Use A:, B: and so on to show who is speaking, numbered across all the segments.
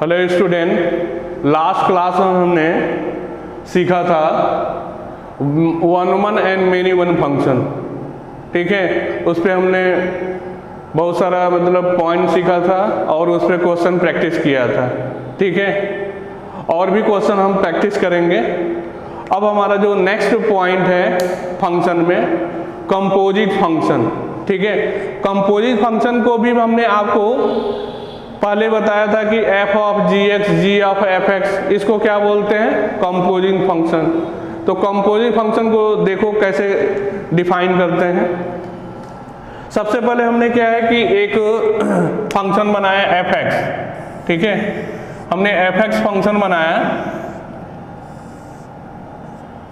A: Hello student, last class में हमने सीखा था one and many one function. ठीक है, उस पर हमने बहुत सारा पॉइंट सीखा था और उस पर क्वेश्चन प्रैक्टिस किया था। ठीक है, और भी क्वेश्चन हम प्रैक्टिस करेंगे। अब हमारा जो नेक्स्ट पॉइंट है फंक्शन में, कंपोजिट फंक्शन। ठीक है, कंपोजिट फंक्शन को भी हमने आपको पहले बताया था कि f of g x, g of f x, इसको क्या बोलते हैं? Composite function. तो कंपोजिट फंक्शन को देखो कैसे डिफाइन करते हैं। सबसे पहले हमने क्या है कि एक फंक्शन बनाया एफ एक्स। ठीक है, हमने एफ एक्स फंक्शन बनाया,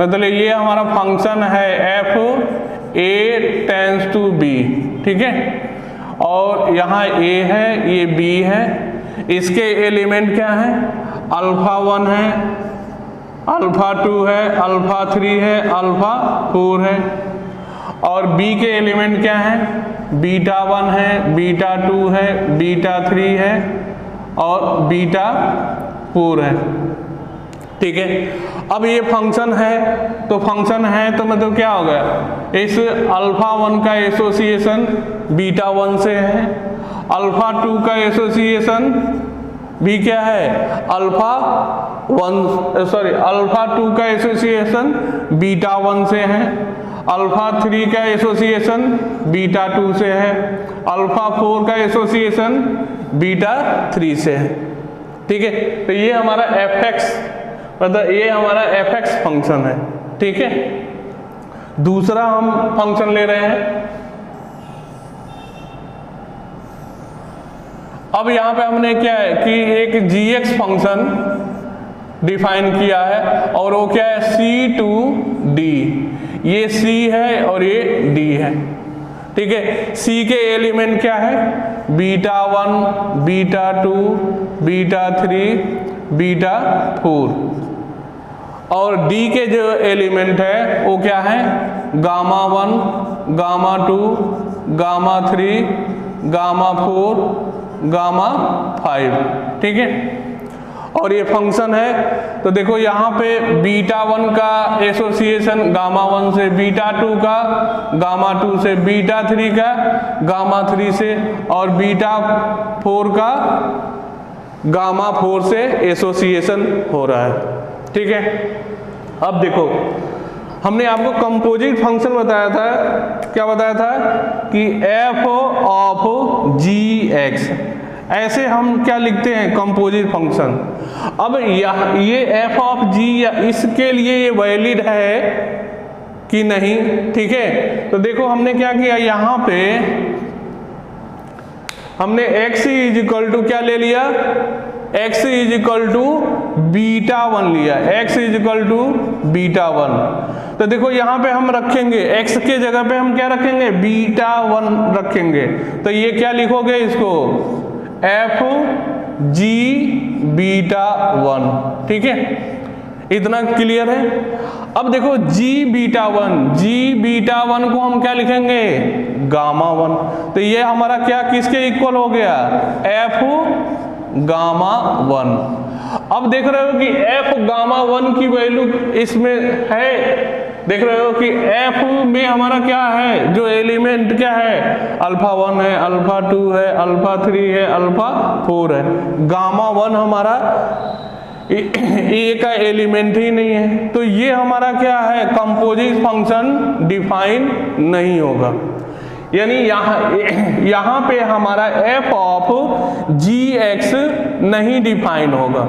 A: मतलब ये हमारा फंक्शन है f a tends to b. ठीक है, और यहाँ a है, ये b है, इसके एलिमेंट क्या है? अल्फा 1 है, अल्फा 2 है, अल्फा 3 है, अल्फा 4 है। और b के एलिमेंट क्या है? बीटा 1 है, बीटा 2 है, बीटा 3 है और बीटा 4 है। ठीक है, अब ये फंक्शन है, तो फंक्शन है तो मतलब क्या होगा? इस अल्फा 1 का एसोसिएशन बीटा 1 से है, अल्फा 2 का एसोसिएशन भी क्या है? अल्फा 2 का एसोसिएशन बीटा 1 से है, अल्फा 3 का एसोसिएशन बीटा 2 से है, अल्फा 4 का एसोसिएशन बीटा 3 से है। ठीक है, तो ये हमारा एफ एक्स, मतलब ये हमारा एफ एक्स फंक्शन है। ठीक है, दूसरा हम फंक्शन ले रहे हैं। अब यहां पे हमने क्या है कि एक जी एक्स फंक्शन डिफाइन किया है और वो क्या है? सी टू डी। ये सी है और ये डी है। ठीक है, सी के एलिमेंट क्या है? Beta 1, beta 2, beta 3, beta 4। और डी के जो एलिमेंट है वो क्या है? Gamma 1, gamma 2, gamma 3, gamma 4, gamma 5। ठीक है, और ये फंक्शन है तो देखो यहाँ पे बीटा 1 का एसोसिएशन गामा 1 से, बीटा 2 का गामा 2 से, बीटा 3 का गामा 3 से और बीटा 4 का गामा 4 से एसोसिएशन हो रहा है। ठीक है, अब देखो हमने आपको कंपोजिट फंक्शन बताया था। क्या बताया था कि f ऑफ जी एक्स, ऐसे हम क्या लिखते हैं? Composite function. अब ये f ऑफ जी या इसके लिए ये वैलिड है कि नहीं? ठीक है, तो देखो हमने क्या किया, यहाँ पे हमने x इज इक्वल टू क्या ले लिया? x is equal to beta 1 लिया, x is equal to beta 1। तो देखो यहाँ पे हम रखेंगे x के जगह पे हम क्या रखेंगे? बीटा 1 रखेंगे। तो ये क्या लिखोगे इसको? f जी बीटा 1। ठीक है, इतना क्लियर है। अब देखो जी बीटा 1 को हम क्या लिखेंगे? गामा 1। तो ये हमारा क्या किसके इक्वल हो गया? f gamma 1। अब देख रहे हो कि f गामा 1 की वैल्यू इसमें है। देख रहे हो कि f में हमारा क्या है? जो एलिमेंट क्या है? अल्फा 1 है, अल्फा 2 है, अल्फा 3 है, अल्फा 4 है। गामा 1 हमारा ए का एलिमेंट ही नहीं है, तो ये हमारा क्या है? कंपोजिट फंक्शन डिफाइन नहीं होगा। यानी यहाँ पे हमारा f ऑफ जी एक्स नहीं डिफाइन होगा।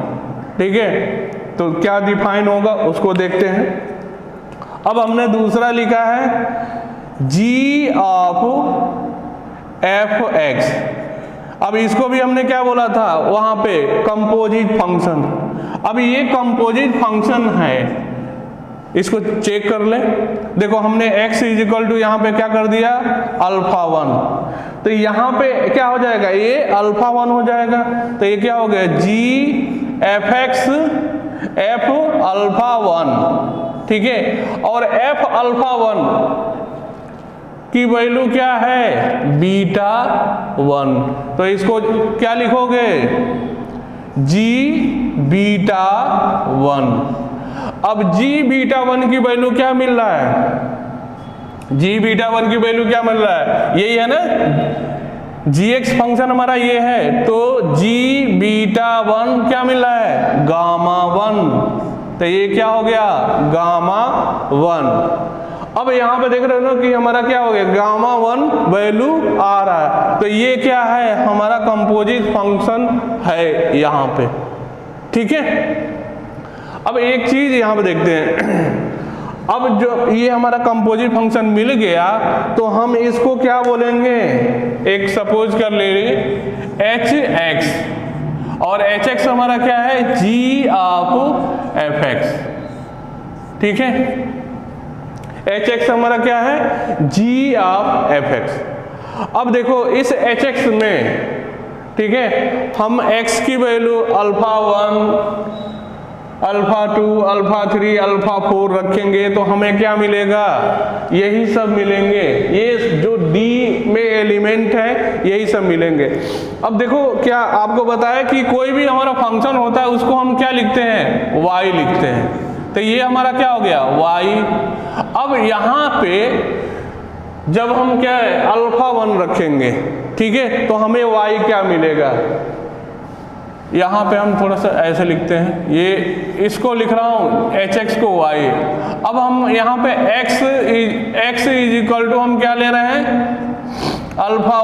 A: ठीक है, तो क्या डिफाइन होगा उसको देखते हैं। अब हमने दूसरा लिखा है g ऑफ एफ एक्स। अब इसको भी हमने क्या बोला था वहां पे? Composite function. अब ये कंपोजिट फंक्शन है, इसको चेक कर ले। देखो हमने x इज इक्वल टू यहाँ पे क्या कर दिया? अल्फा 1। तो यहाँ पे क्या हो जाएगा? ये अल्फा 1 हो जाएगा। तो ये क्या हो गया? जी एफ एक्स एफ अल्फा 1। ठीक है, और एफ अल्फा 1 की वैल्यू क्या है? बीटा 1। तो इसको क्या लिखोगे? जी बीटा 1। अब जी बीटा 1 की वैल्यू क्या मिल रहा है, जी बीटा 1 की वैल्यू क्या मिल रहा है, यही है ना, जी एक्स फंक्शन हमारा ये है, तो जी बीटा 1 क्या मिल रहा है, गामा 1, तो ये क्या हो गया, गामा 1। अब यहाँ पे देख रहे हो ना कि हमारा क्या हो गया, गामा 1 वैल्यू आ रहा है, तो ये क्या है, हमारा कंपोजिट फंक्शन है यहाँ पे, ठीक है। अब एक चीज यहाँ पे देखते हैं, अब जो ये हमारा कंपोजिट फंक्शन मिल गया तो हम इसको क्या बोलेंगे, एक सपोज कर ले एच एक्स, और एच एक्स हमारा क्या है, जी ऑफ एफ एक्स, ठीक है। एच एक्स हमारा क्या है, जी ऑफ एफ एक्स। अब देखो इस एच एक्स में, ठीक है, हम एक्स की value alpha 1, alpha 2, alpha 3, alpha 4 रखेंगे तो हमें क्या मिलेगा, यही सब मिलेंगे, ये जो डी में एलिमेंट है यही सब मिलेंगे। अब देखो क्या आपको बताया कि कोई भी हमारा फंक्शन होता है उसको हम क्या लिखते हैं, वाई लिखते हैं, तो ये हमारा क्या हो गया, वाई। अब यहाँ पे जब हम क्या है अल्फा 1 रखेंगे, ठीक है, तो हमें वाई क्या मिलेगा, यहाँ पे हम थोड़ा सा ऐसे लिखते हैं, ये इसको लिख रहा हूँ एच एक्स को वाई। अब हम यहाँ पे एक्स इज इक्वल टू हम क्या ले रहे हैं, अल्फा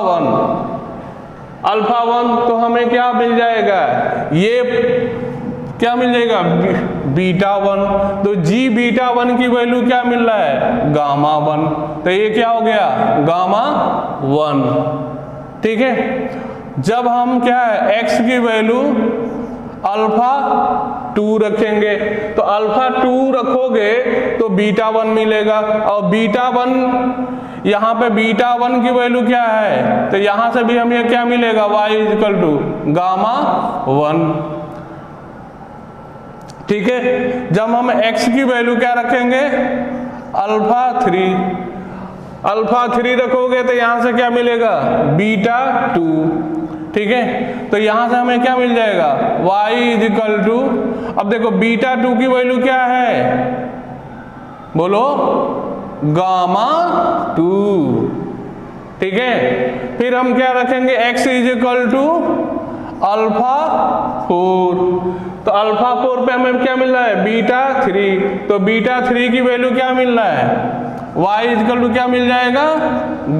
A: 1, तो हमें क्या मिल जाएगा, ये क्या मिल जाएगा, बीटा 1, तो जी बीटा 1 की वैल्यू क्या मिल रहा है, गामा 1, तो ये क्या हो गया, गामा 1, ठीक है। जब हम क्या है x की वैल्यू अल्फा 2 रखेंगे, तो अल्फा 2 रखोगे तो बीटा 1 मिलेगा, और बीटा 1 यहाँ पे बीटा 1 की वैल्यू क्या है, तो यहाँ से भी हमें क्या मिलेगा, y is equal to gamma 1, ठीक है। जब हम x की वैल्यू क्या रखेंगे, अल्फा 3 रखोगे तो यहां से क्या मिलेगा, बीटा 2, ठीक है। तो यहां से हमें क्या मिल जाएगा, y इज इक्वल टू, अब देखो बीटा 2 की वैल्यू क्या है, बोलो, गामा 2, ठीक है। फिर हम क्या रखेंगे, x is equal to alpha 4, तो अल्फा 4 पे हमें क्या मिल रहा है, बीटा 3, तो बीटा 3 की वैल्यू क्या मिल रहा है, y इक्वल टू क्या मिल जाएगा,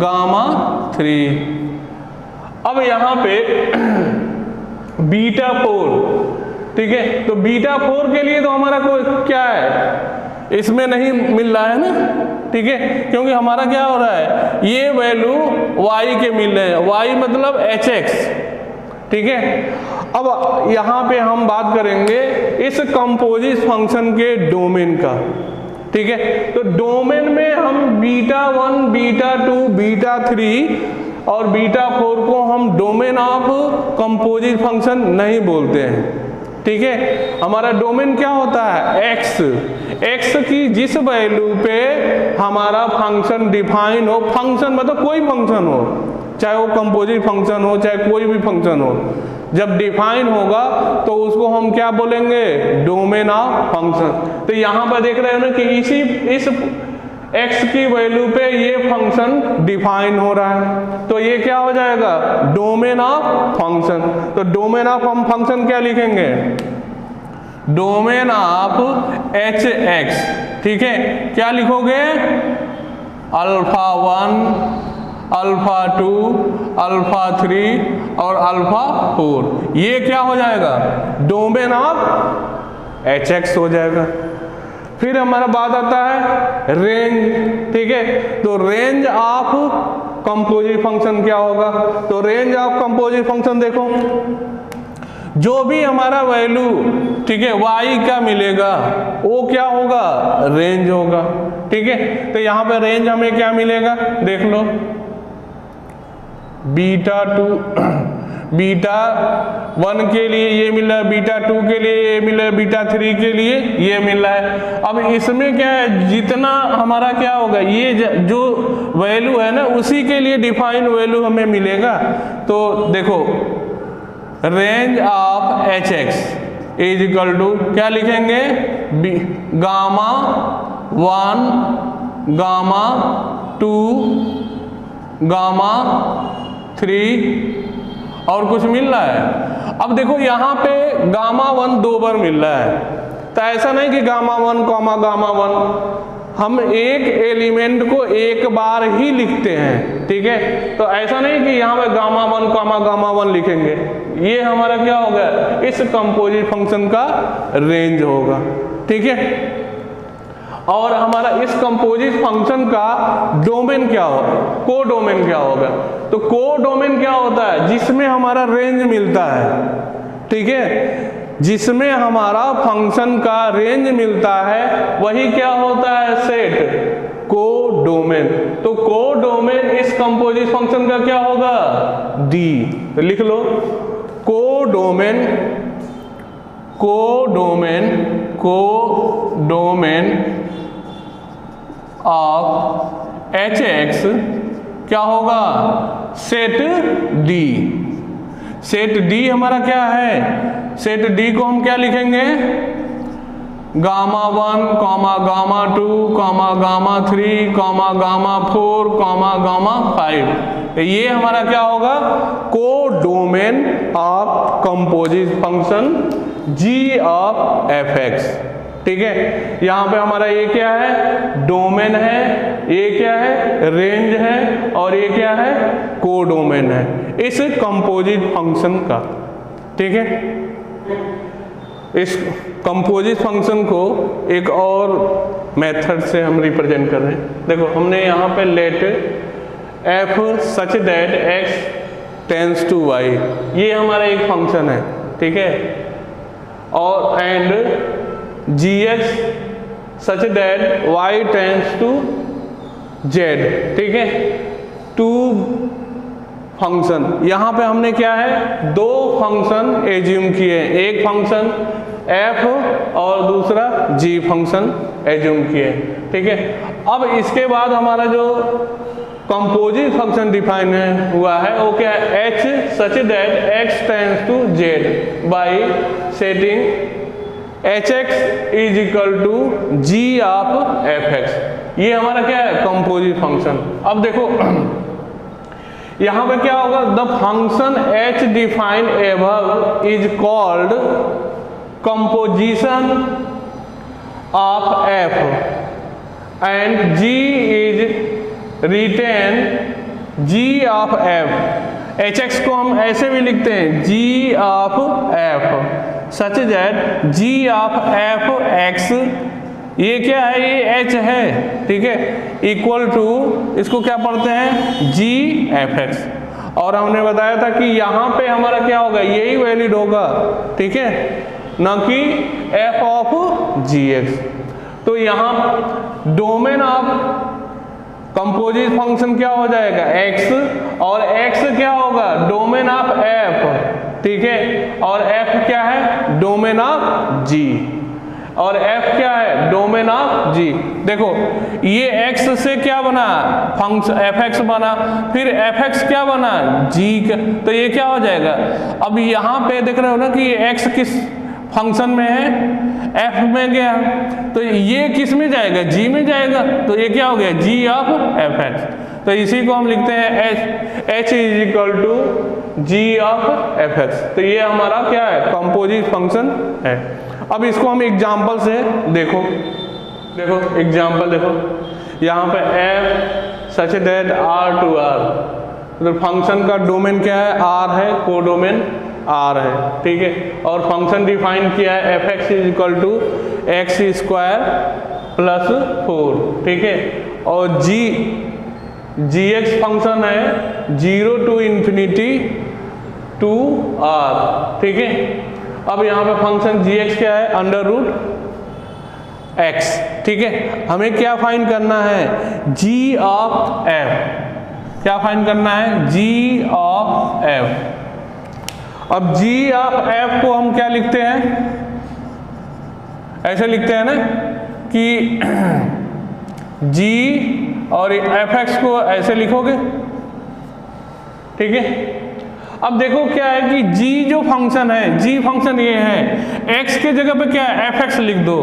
A: गामा 3। अब यहाँ पे बीटा 4, ठीक है, तो बीटा 4 के लिए तो हमारा कोई क्या है, इसमें नहीं मिल रहा है ना, ठीक है, क्योंकि हमारा क्या हो रहा है, ये वैल्यू y के मिल रहे हैं, y मतलब एच एक्स, ठीक है। अब यहाँ पे हम बात करेंगे इस कंपोजिट फंक्शन के डोमेन का, ठीक है। तो डोमेन में हम बीटा 1, बीटा 2, बीटा 3 और बीटा 4 को हम डोमेन ऑफ कंपोजिट फंक्शन नहीं बोलते हैं, ठीक है। हमारा डोमेन क्या होता है, एक्स की जिस वैल्यू पे हमारा फंक्शन डिफाइन हो, फंक्शन मतलब कोई फंक्शन हो, चाहे वो कंपोजिट फंक्शन हो चाहे कोई भी फंक्शन हो, जब डिफाइन होगा तो उसको हम क्या बोलेंगे, डोमेन ऑफ फंक्शन। तो यहाँ पर देख रहे हो ना कि इस x की वैल्यू पे ये फंक्शन डिफाइन हो रहा है, तो ये क्या हो जाएगा, डोमेन ऑफ फंक्शन। तो डोमेन ऑफ हम फंक्शन क्या लिखेंगे, डोमेन ऑफ एच एक्स, ठीक है। क्या लिखोगे, अल्फा 1, अल्फा 2, अल्फा 3 और अल्फा 4, ये क्या हो जाएगा, डोमेन ऑफ एच एक्स हो जाएगा। फिर हमारा बात आता है रेंज, ठीक है। तो रेंज ऑफ कंपोजिट फंक्शन क्या होगा, तो रेंज ऑफ कंपोजिट फंक्शन देखो, जो भी हमारा वैल्यू, ठीक है, y का मिलेगा वो क्या होगा, रेंज होगा, ठीक है। तो यहाँ पे रेंज हमें क्या मिलेगा, देख लो, बीटा 1 के लिए ये मिल रहा है, बीटा 2 के लिए ये मिल रहा है, बीटा 3 के लिए ये मिल रहा है। अब इसमें क्या है, जितना हमारा क्या होगा, ये जो वैल्यू है ना उसी के लिए डिफाइन वैल्यू हमें मिलेगा। तो देखो range of h x is equal to क्या लिखेंगे, गामा 1 गामा 2 गामा 3 और कुछ मिल रहा है। अब देखो यहाँ पे गामा 1 2 बार मिल रहा है, तो ऐसा नहीं कि गामा 1 कॉमा गामा 1, हम एक एलिमेंट को एक बार ही लिखते हैं, ठीक है। तो ऐसा नहीं कि यहाँ पे गामा 1 कॉमा गामा 1 लिखेंगे, ये हमारा क्या होगा, इस कंपोजिट फंक्शन का रेंज होगा, ठीक है। और हमारा इस कंपोजिट फंक्शन का डोमेन क्या होगा, को डोमेन क्या होगा, तो को डोमेन क्या होता है, जिसमें हमारा रेंज मिलता है, ठीक है, जिसमें हमारा फंक्शन का रेंज मिलता है वही क्या होता है, सेट को डोमेन। तो को डोमेन इस कंपोजिट फंक्शन का क्या होगा, डी। तो लिख लो को डोमेन, को डोमेन, को डोमेन ऑफ एच एक्स क्या होगा, सेट डी। सेट डी हमारा क्या है, सेट डी को हम क्या लिखेंगे, gamma 1 comma gamma 2 comma gamma 3 comma gamma 4 comma gamma 5। ये हमारा क्या होगा, को domain of composite function g of f x, ठीक है। यहाँ पे हमारा ये क्या है, डोमेन है, ये क्या है, रेंज है, और ये क्या है, को डोमेन है इस कंपोजिट फंक्शन का, ठीक है। इस कंपोजिट फंक्शन को एक और मेथड से हम रिप्रेजेंट कर रहे हैं। देखो हमने यहाँ पे let f such that x tends to y, ये हमारा एक फंक्शन है, ठीक है, और and g x such that y tends to z, ठीक है। टू फंक्शन, यहाँ पे हमने क्या है, दो फंक्शन एज्यूम किए, एक फंक्शन f और दूसरा g फंक्शन एज्यूम किए, ठीक है। अब इसके बाद हमारा जो कंपोजिट फंक्शन डिफाइन हुआ है वो क्या है, h such that x tends to z by setting hx is equal to g of fx। ये हमारा क्या है, कंपोजिट फंक्शन। अब देखो यहाँ पे क्या होगा, the function h defined above is called composition of f and g is written g of f। hx को हम ऐसे भी लिखते हैं g of f such that g of f x, ये क्या है, ये h है, ठीक है, इक्वल टू इसको क्या पढ़ते हैं, g एफ एक्स। और हमने बताया था कि यहाँ पे हमारा क्या होगा, यही वैलिड होगा, ठीक है, ना कि f ऑफ जी एक्स। तो यहाँ डोमेन ऑफ कंपोजिट फंक्शन क्या हो जाएगा, x, और x क्या होगा, डोमेन ऑफ f, ठीक है, और f क्या है, डोमेन ऑफ g, और f क्या है, डोमेन ऑफ g। देखो ये x से क्या बना, फंक्शन fx बना, फिर fx क्या बना, g का, तो ये क्या हो जाएगा। अब यहाँ पे देख रहे हो ना कि x किस फंक्शन में है, f में गया, तो ये किस में जाएगा, g में जाएगा, तो ये क्या हो गया, g ऑफ fx। तो इसी को हम लिखते हैं h is equal to g of fx। तो ये हमारा क्या है, कंपोजिट फंक्शन है। अब इसको हम एग्जाम्पल से देखो एग्जाम्पल देखो, यहाँ पे f such that r to r, तो फंक्शन का डोमेन क्या है, r है, को डोमेन r है, ठीक है, और फंक्शन डिफाइन किया है fx is equal to x square plus 4, ठीक है, और gx फंक्शन है 0 टू इंफिनिटी टू r, ठीक है। अब यहाँ पे फंक्शन gx क्या है, अंडर रूट x, ठीक है। हमें क्या फाइंड करना है, g ऑफ f, क्या फाइंड करना है, g ऑफ f। अब g ऑफ f को हम क्या लिखते हैं, ऐसे लिखते हैं ना कि g और fx को ऐसे लिखोगे, ठीक है। अब देखो क्या है कि g जो फंक्शन है, g फंक्शन ये है, x के जगह पे क्या है fx लिख दो।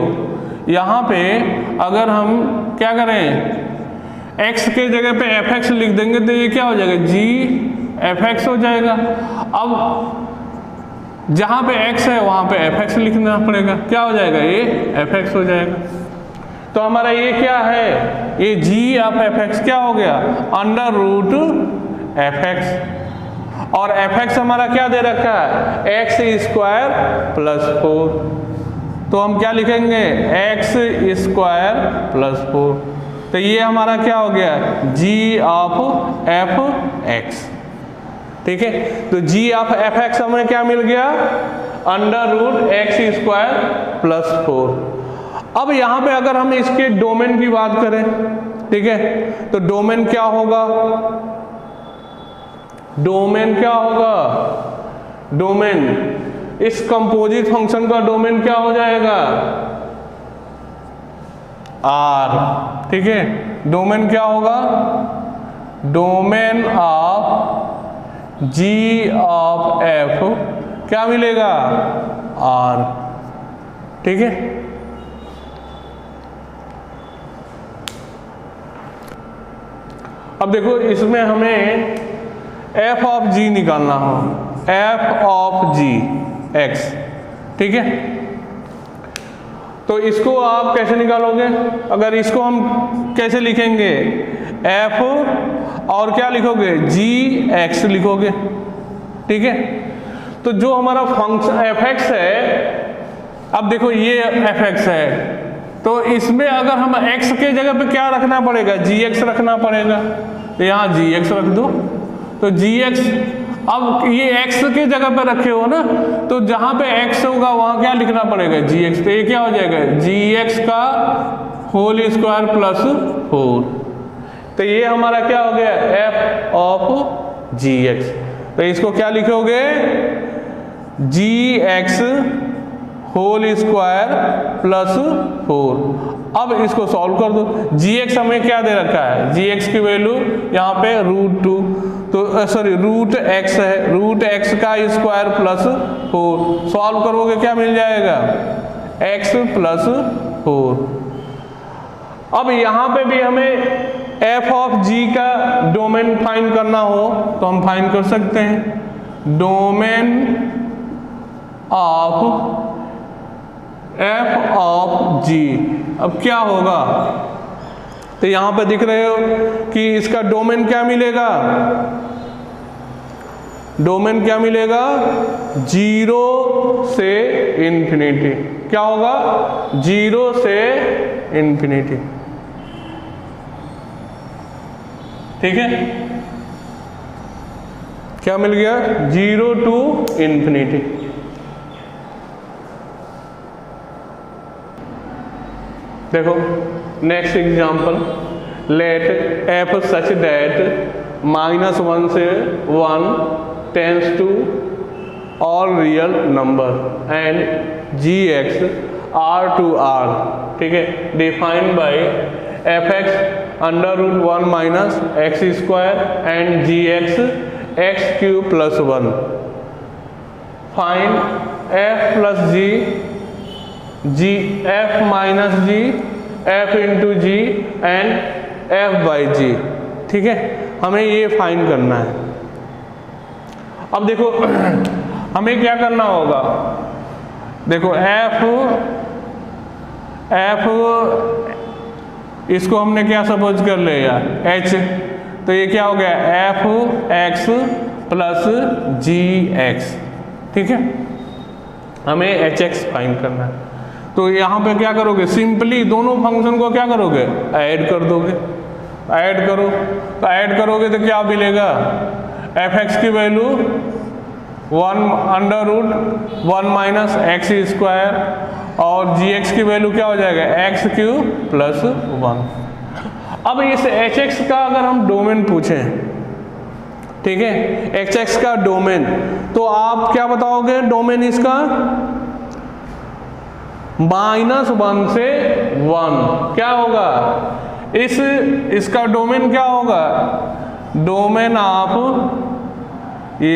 A: यहाँ पे अगर हम क्या करें x के जगह पे fx लिख देंगे तो ये क्या हो जाएगा g fx हो जाएगा। अब जहाँ पे x है वहाँ पे fx लिखना पड़ेगा, क्या हो जाएगा ये fx हो जाएगा। तो हमारा ये क्या है, ये g ऑफ fx क्या हो गया अंडर रूट fx, और fx हमारा क्या दे रखा है x स्क्वायर प्लस 4, तो हम क्या लिखेंगे x स्क्वायर प्लस 4। तो ये हमारा क्या हो गया g ऑफ fx, ठीक है। तो g ऑफ fx हमें क्या मिल गया under root x square plus 4। अब यहाँ पे अगर हम इसके डोमेन की बात करें, ठीक है, तो डोमेन क्या होगा, डोमेन क्या होगा, डोमेन इस कंपोजिट फंक्शन का डोमेन क्या हो जाएगा R, ठीक है। डोमेन क्या होगा, domain of g of f क्या मिलेगा R, ठीक है। अब देखो इसमें हमें f ऑफ g निकालना हो, f ऑफ g x, ठीक है। तो इसको आप कैसे निकालोगे, अगर इसको हम कैसे लिखेंगे f और क्या लिखोगे g x लिखोगे, ठीक है। तो जो हमारा फंक्शन fx है, अब देखो ये fx है, तो इसमें अगर हम x के जगह पे क्या रखना पड़ेगा gx रखना पड़ेगा, तो यहाँ gx रख दो। तो gx, अब ये x के जगह पे रखे हो ना, तो जहाँ पे x होगा वहाँ क्या लिखना पड़ेगा gx, तो ये क्या हो जाएगा gx का होल स्क्वायर प्लस 4। तो ये हमारा क्या हो गया f ऑफ gx। तो इसको क्या लिखोगे gx होल स्क्वायर प्लस 4। अब इसको सॉल्व कर दो, gx हमें क्या दे रखा है, gx की वैल्यू यहाँ पे √2, तो सॉरी √x है, √x का स्क्वायर प्लस 4। सॉल्व करोगे क्या मिल जाएगा x प्लस 4। अब यहाँ पे भी हमें f ऑफ g का डोमेन फाइंड करना हो तो हम फाइंड कर सकते हैं, domain of f of g। अब क्या होगा, तो यहां पे दिख रहे हो कि इसका डोमेन क्या मिलेगा, डोमेन क्या मिलेगा 0 से इंफिनिटी, क्या होगा 0 से इंफिनिटी, ठीक है। क्या मिल गया 0 टू इंफिनिटी। देखो next example, let f such that -1 से 1 tends to all real number and gx r to r, ठीक है, defined by fx under root 1 minus x square and gx x cube plus 1। Find f plus g f minus g f into g and f by g, ठीक है। हमें ये find करना है। अब देखो हमें क्या करना होगा, देखो f इसको हमने क्या सपोज कर लिया h, तो ये क्या हो गया f x plus g x, ठीक है। हमें h x फाइंड करना है। तो यहाँ पे क्या करोगे, सिंपली दोनों फंक्शन को क्या करोगे ऐड कर दोगे, ऐड करो, तो ऐड करोगे तो क्या मिलेगा fx की value 1 under root 1 minus x square और gx की वैल्यू क्या हो जाएगा एक्स क्यूब प्लस 1। अब इस hx का अगर हम डोमेन पूछें, ठीक है, hx का डोमेन, तो आप क्या बताओगे डोमेन इसका -1 से 1 क्या होगा, इसका डोमेन क्या होगा, डोमेन ऑफ ये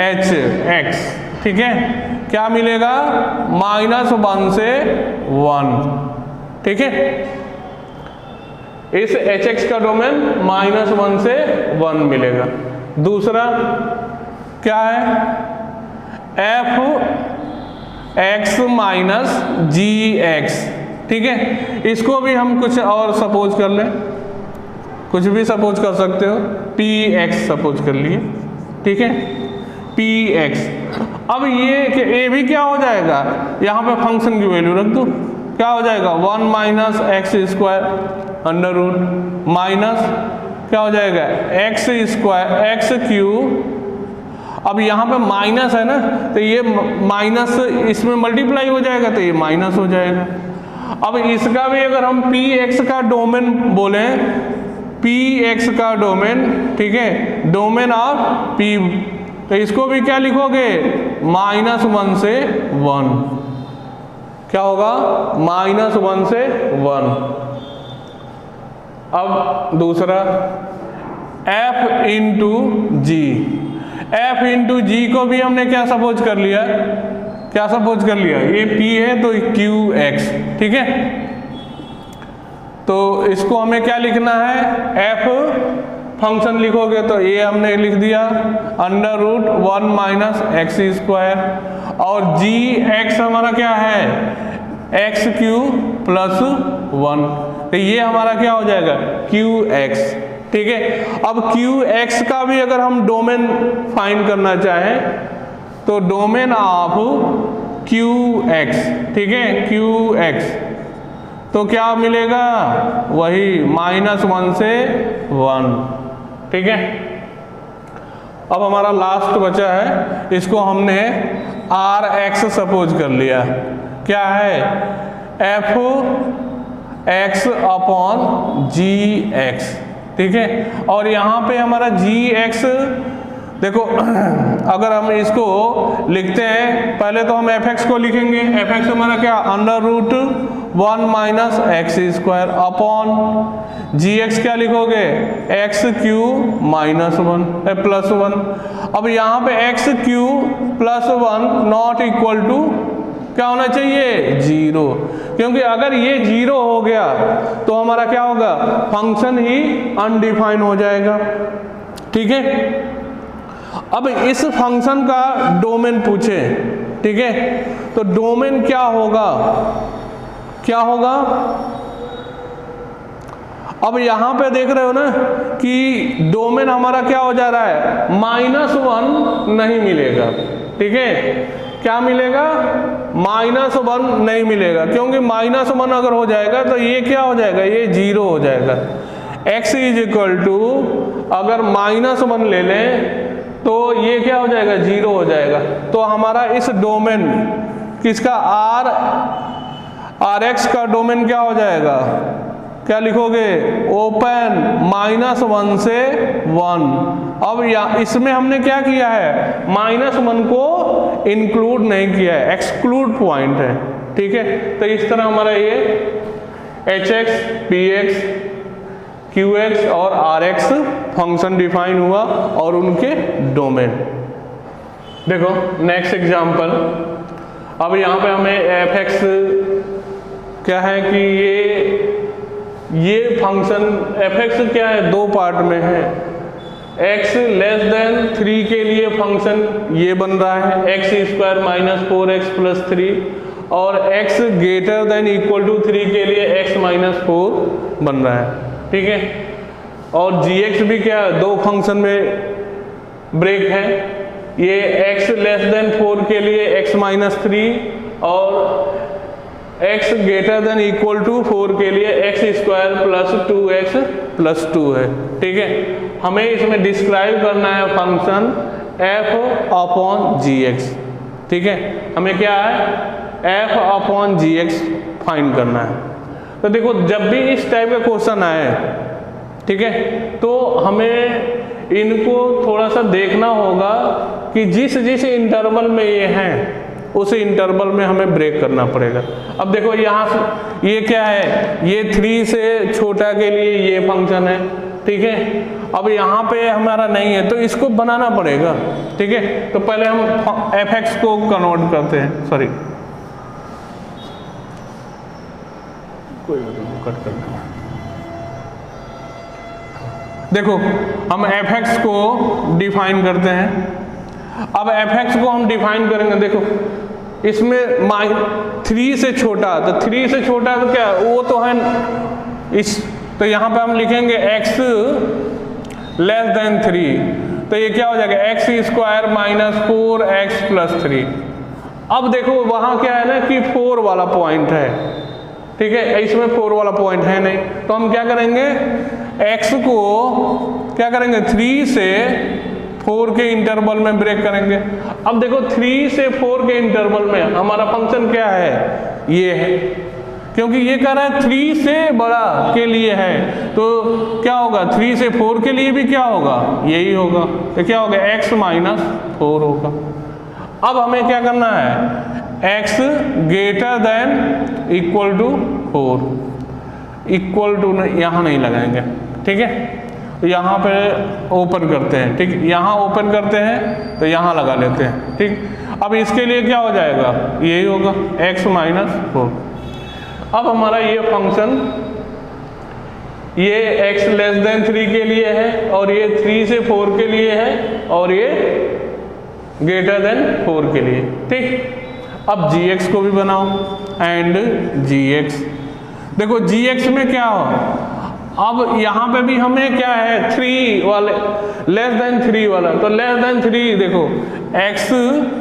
A: एच एक्स, ठीक है, क्या मिलेगा -1 से 1, ठीक है, इस एच एक्स का डोमेन -1 से 1 मिलेगा। दूसरा क्या है, एफ एक्स माइनस जी एक्स, ठीक है, इसको भी हम कुछ और सपोज कर लें, कुछ भी सपोज कर सकते हो, पी एक्स सपोज कर लिए, ठीक है, पी एक्स। अब ये भी क्या हो जाएगा, यहाँ पे फंक्शन की वैल्यू रख दो, क्या हो जाएगा 1 minus x square under root minus क्या हो जाएगा एक्स स्क्वायर एक्स क्यूब। अब यहाँ पे माइनस है ना, तो ये माइनस इसमें मल्टीप्लाई हो जाएगा तो ये माइनस हो जाएगा। अब इसका भी अगर हम पी एक्स का डोमेन बोलें, पी एक्स का डोमेन, ठीक है, डोमेन ऑफ पी, तो इसको भी क्या लिखोगे -1 से 1, क्या होगा -1 से 1। अब दूसरा f इंटू जी, f इंटू जी को भी हमने क्या सपोज कर लिया, क्या सपोज कर लिया, ये p है तो क्यू एक्स, ठीक है, तो इसको हमें क्या लिखना है, f फंक्शन लिखोगे तो ये हमने लिख दिया under root 1 minus x square, और जी एक्स हमारा क्या है एक्स क्यू प्लस 1, तो ये हमारा क्या हो जाएगा क्यू एक्स, ठीक है। अब क्यू एक्स का भी अगर हम डोमेन फाइंड करना चाहें तो डोमेन ऑफ क्यू एक्स, ठीक है, क्यू एक्स, तो क्या मिलेगा वही -1 से 1, ठीक है। अब हमारा लास्ट बचा है, इसको हमने आर एक्स सपोज कर लिया, क्या है F x upon g x, ठीक है, और यहाँ पे हमारा जी एक्स देखो अगर हम इसको लिखते हैं, पहले तो हम एफ एक्स को लिखेंगे, एफ एक्स हमारा क्या under root 1 minus x square upon g x क्या लिखोगे एक्स क्यू माइनस 1 प्लस 1। अब यहाँ पे x cube plus 1 not equal to क्या होना चाहिए 0, क्योंकि अगर ये 0 हो गया तो हमारा क्या होगा फंक्शन ही अनडिफाइन हो जाएगा, ठीक है। अब इस फंक्शन का डोमेन पूछे, ठीक है, तो डोमेन क्या होगा, क्या होगा, अब यहां पे देख रहे हो ना कि डोमेन हमारा क्या हो जा रहा है -1 नहीं मिलेगा, ठीक है, क्या मिलेगा -1 नहीं मिलेगा, क्योंकि -1 अगर हो जाएगा तो ये क्या हो जाएगा ये 0 हो जाएगा। x इज इक्वल टू अगर -1 ले लें तो ये क्या हो जाएगा 0 हो जाएगा, तो हमारा इस डोमेन किसका आर एक्स का डोमेन क्या हो जाएगा, क्या लिखोगे ओपन -1 से 1। अब इसमें हमने क्या किया है -1 को इंक्लूड नहीं किया है, एक्सक्लूड पॉइंट है, ठीक है। तो इस तरह हमारा ये H x P x Q x और आर एक्स फंक्शन डिफाइन हुआ और उनके डोमेन। देखो नेक्स्ट एग्जांपल, अब यहाँ पे हमें एफ एक्स क्या है कि ये फंक्शन एफ एक्स क्या है दो पार्ट में है, x लेस देन 3 के लिए फंक्शन ये बन रहा है x square minus 4x plus 3, और x greater than equal to 3 के लिए x माइनस 4 बन रहा है, ठीक है। और gx भी क्या है दो फंक्शन में ब्रेक है, ये x लेस देन 4 के लिए x माइनस 3 और x greater than equal to 4 के लिए x square plus 2x plus 2 है, ठीक है। हमें इसमें डिस्क्राइब करना है function f upon g x, ठीक है, हमें क्या है f upon g x find करना है। तो देखो जब भी इस टाइप का क्वेश्चन आए, ठीक है, तो हमें इनको थोड़ा सा देखना होगा कि जिस जिस इंटरवल में ये हैं उस इंटरवल में हमें ब्रेक करना पड़ेगा। अब देखो यहाँ से ये क्या है, ये 3 से छोटा के लिए ये फंक्शन है, ठीक है। अब यहाँ पे हमारा नहीं है तो इसको बनाना पड़ेगा, ठीक है। तो पहले हम fx को कन्वर्ट करते हैं, सॉरी कोई कट कर देना। देखो हम fx को डिफाइन करते हैं। अब fx को हम डिफाइन करेंगे, देखो इसमें 3 से छोटा, तो 3 से छोटा तो क्या वो तो है इस, तो यहाँ पे हम लिखेंगे x लेस देन 3, तो ये क्या हो जाएगा x square minus 4x plus 3। अब देखो वहाँ क्या है ना कि 4 वाला पॉइंट है, ठीक है, इसमें 4 वाला पॉइंट है नहीं, तो हम क्या करेंगे x को क्या करेंगे 3 से 4 के इंटरवल में ब्रेक करेंगे। अब देखो 3 से 4 के इंटरवल में हमारा फंक्शन क्या है, ये है, क्योंकि ये कह रहा है 3 से बड़ा के लिए है, तो क्या होगा 3 से 4 के लिए भी क्या होगा यही होगा, तो क्या होगा x माइनस 4 होगा। अब हमें क्या करना है x greater than equal to 4, equal to यहाँ नहीं लगाएंगे, ठीक है, तो यहाँ पे ओपन करते हैं, ठीक, यहाँ ओपन करते हैं तो यहाँ लगा लेते हैं, ठीक। अब इसके लिए क्या हो जाएगा यही होगा x माइनस 4। अब हमारा ये फंक्शन ये x लेस देन 3 के लिए है और ये 3 से 4 के लिए है और ये ग्रेटर देन 4 के लिए, ठीक। अब gx को भी बनाओ एंड gx, देखो gx में क्या हो, अब यहाँ पे भी हमें क्या है 3 वाले लेस देन 3 वाला, तो लेस देन 3 देखो x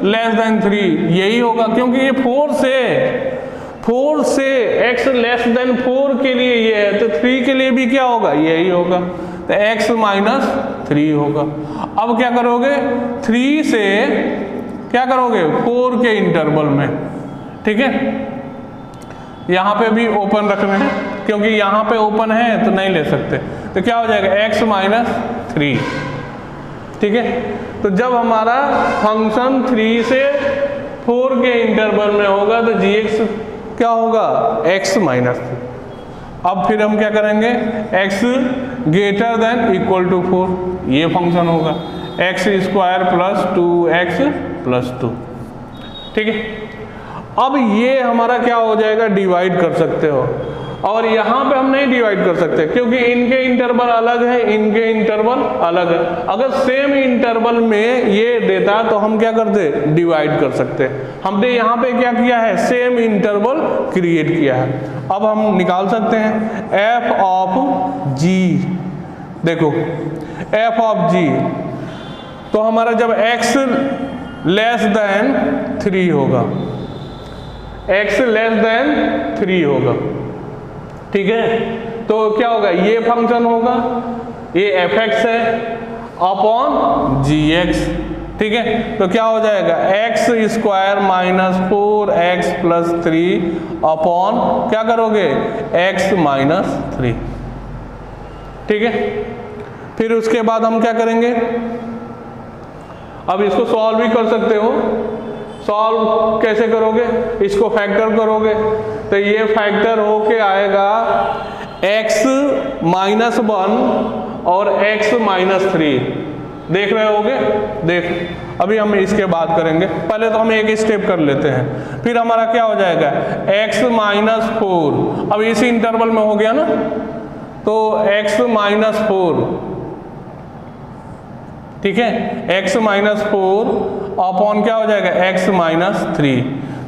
A: लेस देन 3 यही होगा, क्योंकि ये 4 से x लेस देन 4 के लिए ये है, तो 3 के लिए भी क्या होगा यही होगा, तो x माइनस 3 होगा। अब क्या करोगे 3 से क्या करोगे 4 के इंटरवल में, ठीक है, यहाँ पे भी ओपन रखना है, क्योंकि यहाँ पे ओपन है तो नहीं ले सकते, तो क्या हो जाएगा x माइनस 3, ठीक है। तो जब हमारा फंक्शन 3 से 4 के इंटरवल में होगा तो gx क्या होगा x माइनस 3। अब फिर हम क्या करेंगे x greater than equal to 4, ये फंक्शन होगा x square plus 2x plus 2, ठीक है। अब ये हमारा क्या हो जाएगा डिवाइड कर सकते हो, और यहाँ पे हम नहीं डिवाइड कर सकते क्योंकि इनके इंटरवल अलग है, इनके इंटरवल अलग है। अगर सेम इंटरवल में ये देता तो हम क्या करते डिवाइड कर सकते, हमने यहाँ पे क्या किया है सेम इंटरवल क्रिएट किया है। अब हम निकाल सकते हैं f ऑफ g, देखो f ऑफ g, तो हमारा जब x लेस देन 3 होगा, x लेस देन 3 होगा, ठीक है, तो क्या होगा ये फंक्शन होगा, ये fx है अपॉन gx, ठीक है, तो क्या हो जाएगा x square minus 4x plus 3 upon क्या करोगे x माइनस 3, ठीक है। फिर उसके बाद हम क्या करेंगे, अब इसको सॉल्व भी कर सकते हो, सॉल्व कैसे करोगे, इसको फैक्टर करोगे तो ये फैक्टर होके आएगा x माइनस 1 और x माइनस 3, देख रहे होगे, देख अभी हम इसके बाद करेंगे, पहले तो हम एक स्टेप कर लेते हैं, फिर हमारा क्या हो जाएगा x माइनस 4, अब इसी इंटरवल में हो गया ना, तो x माइनस 4, ठीक है, x माइनस 4 अपॉन क्या हो जाएगा x माइनस 3,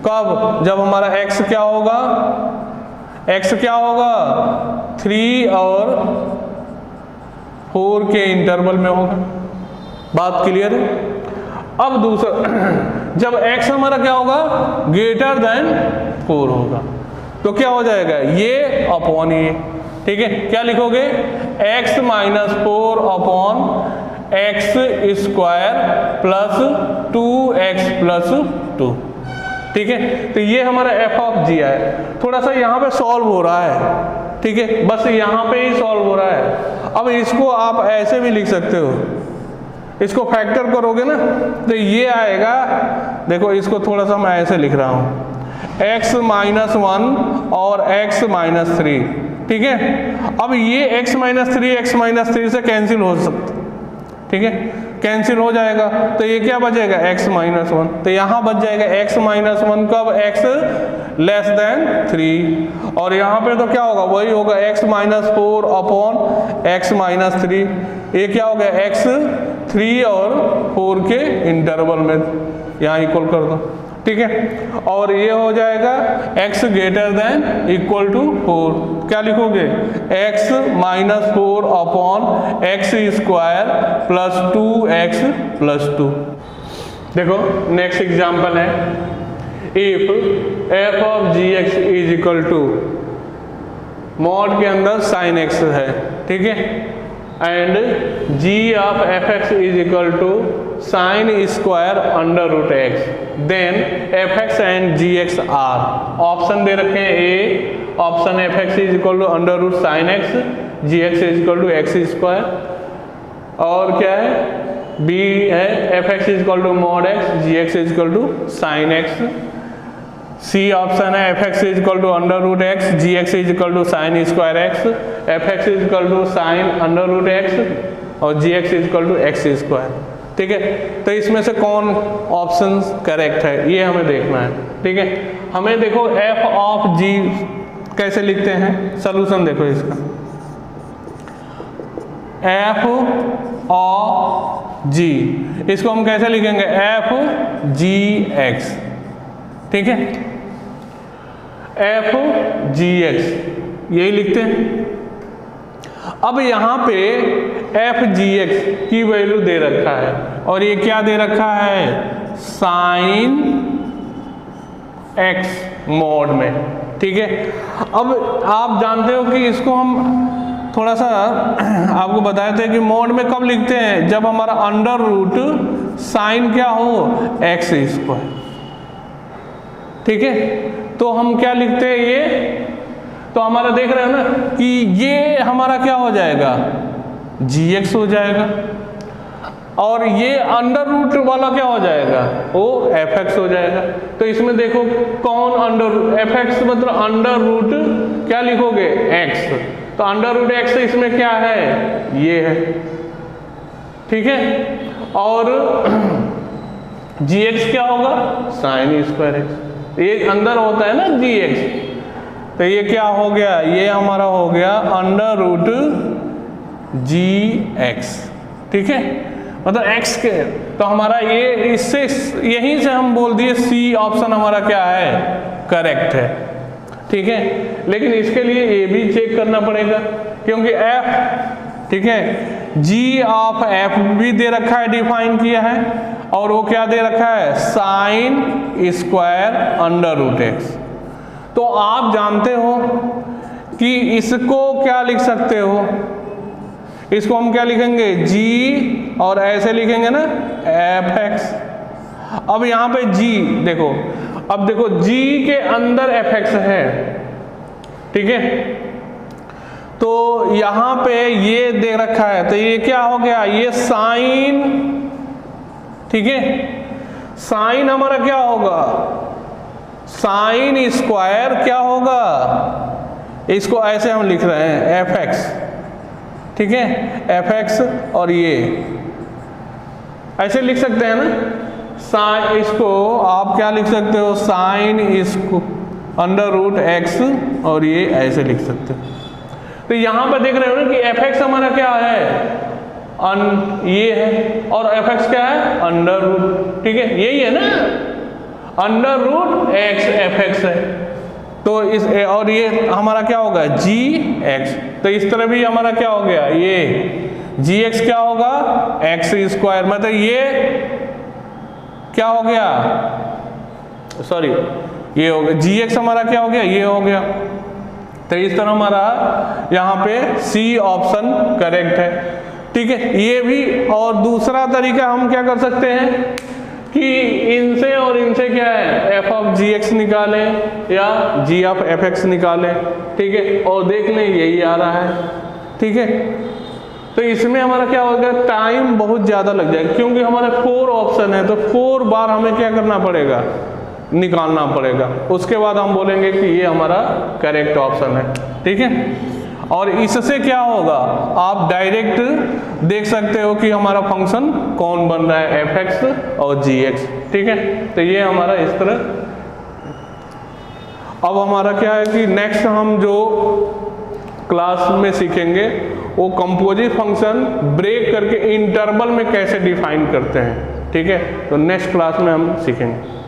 A: कब जब हमारा x क्या होगा, x क्या होगा 3 और 4 के इंटरवल में होगा, बात क्लियर है। अब दूसरा जब x हमारा क्या होगा ग्रेटर देन 4 होगा, तो क्या हो जाएगा ये अपॉन ये, ठीक है, क्या लिखोगे x minus 4 upon x square plus 2x plus 2, ठीक है। तो ये हमारा f ऑफ g है, थोड़ा सा यहाँ पे सॉल्व हो रहा है, ठीक है, बस यहाँ पे ही सॉल्व हो रहा है। अब इसको आप ऐसे भी लिख सकते हो, इसको फैक्टर करोगे ना तो ये आएगा, देखो इसको थोड़ा सा मैं ऐसे लिख रहा हूँ x माइनस 1 और x माइनस 3, ठीक है। अब ये x माइनस थ्री से कैंसिल हो सकता, ठीक है, कैंसिल हो जाएगा, तो ये क्या बचेगा x माइनस वन, तो यहाँ बच जाएगा x माइनस वन कब x लेस देन 3, और यहाँ पे तो क्या होगा, वही होगा x minus four upon x minus three, ये क्या हो गया x 3 और 4 के इंटरवल में यहाँ इक्वल कर दो, ठीक है। और ये हो जाएगा x greater than equal to 4, क्या लिखोगे x minus four upon x square plus 2x plus 2। देखो नेक्स्ट एग्जाम्पल है, if f of gx is equal to mod के अंदर साइन x है, ठीक है, and g of fx is equal to sine square under root x, then fx and gx are, option दे रखे हैं A option fx is equal to under root sign x, gx is equal to x square, और क्या है B है fx is equal to mod x, gx is equal to sine x, C option है fx is equal to under root x, gx is equal to sine square x, fx is equal to sine under root x और gx is equal to x square, ठीक है। तो इसमें से कौन option correct है ये हमें देखना है, ठीक है। हमें देखो f ऑफ g कैसे लिखते हैं, सोल्यूशन देखो इसका, f ऑफ g इसको हम कैसे लिखेंगे f g x, ठीक है, f g x यही लिखते हैं। अब यहाँ पे f g x की वैल्यू दे रखा है और ये क्या दे रखा है साइन x मोड में, ठीक है। अब आप जानते हो कि इसको हम थोड़ा सा आपको बताए थे कि मोड में कब लिखते हैं, जब हमारा अंडर रूट साइन क्या हो एक्स स्क्वायर, ठीक है। तो हम क्या लिखते हैं ये, तो हमारा देख रहे हो ना कि ये हमारा क्या हो जाएगा gx हो जाएगा, और ये अंडर रूट वाला क्या हो जाएगा वो fx हो जाएगा। तो इसमें देखो कौन अंडर fx मतलब अंडर रूट क्या लिखोगे x, तो अंडर रूट x इसमें क्या है ये है, ठीक है, और gx क्या होगा साइन स्क्वायर x, ये अंदर होता है ना gx, तो ये क्या हो गया, ये हमारा हो गया अंडर रूट gx, ठीक है, मतलब x के, तो हमारा ये इससे यहीं से हम बोल दिए सी ऑप्शन हमारा क्या है करेक्ट है, ठीक है। लेकिन इसके लिए ये भी चेक करना पड़ेगा क्योंकि f, ठीक है, g ऑफ f भी दे रखा है, डिफाइन किया है, और वो क्या दे रखा है sine square under root x। तो आप जानते हो कि इसको क्या लिख सकते हो, इसको हम क्या लिखेंगे g और ऐसे लिखेंगे ना fx। अब यहाँ पे g देखो, अब देखो g के अंदर fx है, ठीक है, तो यहाँ पे ये दे रखा है, तो ये क्या हो गया ये साइन, ठीक है, साइन हमारा क्या होगा साइन स्क्वायर क्या होगा, इसको ऐसे हम लिख रहे हैं fx, ठीक है, fx, और ये ऐसे लिख सकते हैं ना साइन, इसको आप क्या लिख सकते हो साइन इसको अंडर रूट x, और ये ऐसे लिख सकते हो। तो यहाँ पर देख रहे हो ना कि fx हमारा क्या है ये है, और fx क्या है अंडर रूट, ठीक है, यही है ना अंडर रूट x fx है, तो इस और ये हमारा क्या होगा gx, तो इस तरह भी हमारा क्या हो गया ये gx क्या होगा x स्क्वायर, मतलब ये क्या हो गया सॉरी ये हो गया gx हमारा क्या हो गया ये हो गया। तो इस तरह हमारा यहाँ पे सी ऑप्शन करेक्ट है, ठीक है। ये भी, और दूसरा तरीका हम क्या कर सकते हैं कि इनसे और इनसे क्या है f ऑफ gx निकालें या g ऑफ fx निकालें, ठीक है, और देख लें यही आ रहा है, ठीक है। तो इसमें हमारा क्या होगा टाइम बहुत ज़्यादा लग जाएगा क्योंकि हमारे 4 ऑप्शन है, तो 4 बार हमें क्या करना पड़ेगा निकालना पड़ेगा, उसके बाद हम बोलेंगे कि ये हमारा करेक्ट ऑप्शन है, ठीक है। और इससे क्या होगा, आप डायरेक्ट देख सकते हो कि हमारा फंक्शन कौन बन रहा है, f(x) और g(x), ठीक है। तो ये हमारा इस तरह। अब हमारा क्या है कि नेक्स्ट हम जो क्लास में सीखेंगे वो कंपोजिट फंक्शन ब्रेक करके इंटरवल में कैसे डिफाइन करते हैं, ठीक है। तो नेक्स्ट क्लास में हम सीखेंगे।